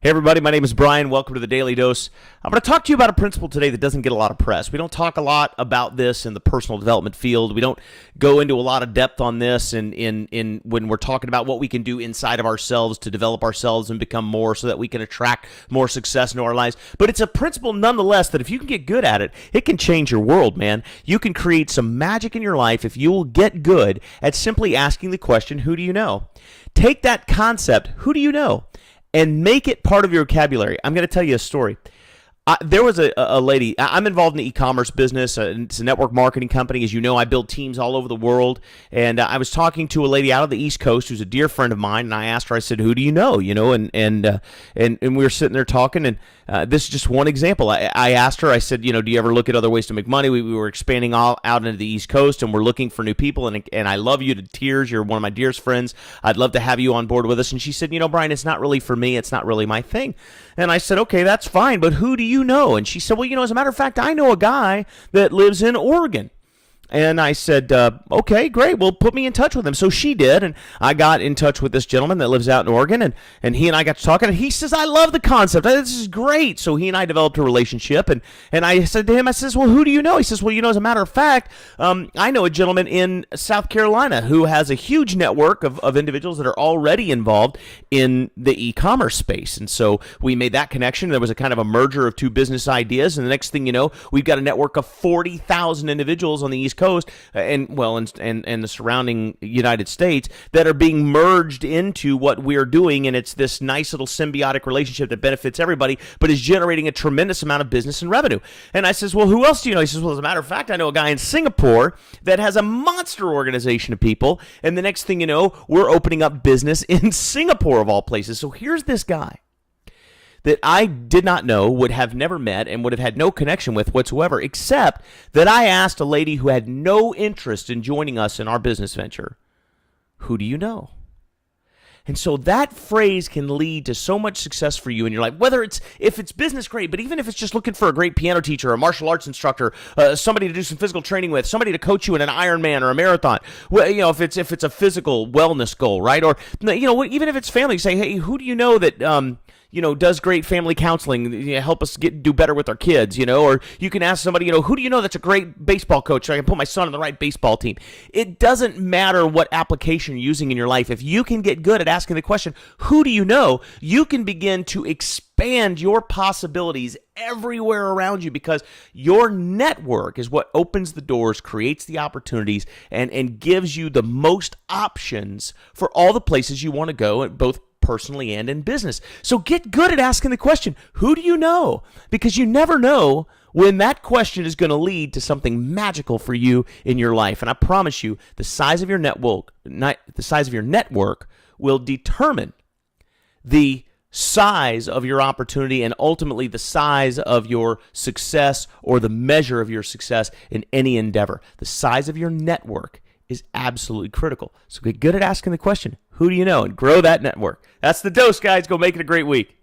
Hey everybody, my name is Brian. Welcome to the Daily Dose. I'm going to talk to you about a principle today that doesn't get a lot of press. We don't talk a lot about this in the personal development field. We don't go into a lot of depth on this in when we're talking about what we can do inside of ourselves to develop ourselves and become more so that we can attract more success into our lives. But it's a principle nonetheless that if you can get good at it, it can change your world, man. You can create some magic in your life if you will get good at simply asking the question, who do you know? Take that concept, who do you know? And make it part of your vocabulary. I'm going to tell you a story. There was a lady. I'm involved in the e-commerce business. It's a network marketing company. As you know, I build teams all over the world. And I was talking to a lady out of the East Coast who's a dear friend of mine. And I asked her, I said, who do you know? And we were sitting there talking. And this is just one example. I asked her, I said, do you ever look at other ways to make money? We were expanding all out into the East Coast, and we're looking for new people. And I love you to tears. You're one of my dearest friends. I'd love to have you on board with us. And she said, Brian, it's not really for me. It's not really my thing. And I said, okay, that's fine. But who do you know? And she said, well, as a matter of fact, I know a guy that lives in Oregon. And I said, okay, great. Well, put me in touch with him. So she did, and I got in touch with this gentleman that lives out in Oregon, and he and I got to talking, and he says, I love the concept. This is great. So he and I developed a relationship, and I said to him, I says, well, who do you know? He says, well, as a matter of fact, I know a gentleman in South Carolina who has a huge network of individuals that are already involved in the e-commerce space. And so we made that connection. There was a kind of a merger of two business ideas, and the next thing you know, we've got a network of 40,000 individuals on the East Coast and the surrounding United States that are being merged into what we're doing, and it's this nice little symbiotic relationship that benefits everybody, but is generating a tremendous amount of business and revenue. And I says, well, who else do you know? He says, well, as a matter of fact, I know a guy in Singapore that has a monster organization of people, and the next thing you know, we're opening up business in Singapore of all places. So here's this guy that I did not know, would have never met, and would have had no connection with whatsoever, except that I asked a lady who had no interest in joining us in our business venture, who do you know? And so that phrase can lead to so much success for you in your life, whether if it's business, great, but even if it's just looking for a great piano teacher, a martial arts instructor, somebody to do some physical training with, somebody to coach you in an Ironman or a marathon, well, if it's a physical wellness goal, right? Or, even if it's family, say, hey, who do you know that, does great family counseling, help us do better with our kids, or you can ask somebody, who do you know that's a great baseball coach so I can put my son on the right baseball team. It doesn't matter what application you're using in your life. If you can get good at asking the question, who do you know, you can begin to expand your possibilities everywhere around you, because your network is what opens the doors, creates the opportunities, and gives you the most options for all the places you want to go, both personally and in business. So get good at asking the question, who do you know? Because you never know when that question is going to lead to something magical for you in your life. And I promise you, the size of your network will determine the size of your opportunity and ultimately the size of your success, or the measure of your success in any endeavor. The size of your network is absolutely critical. So get good at asking the question, who do you know? And grow that network. That's the dose, guys. Go make it a great week.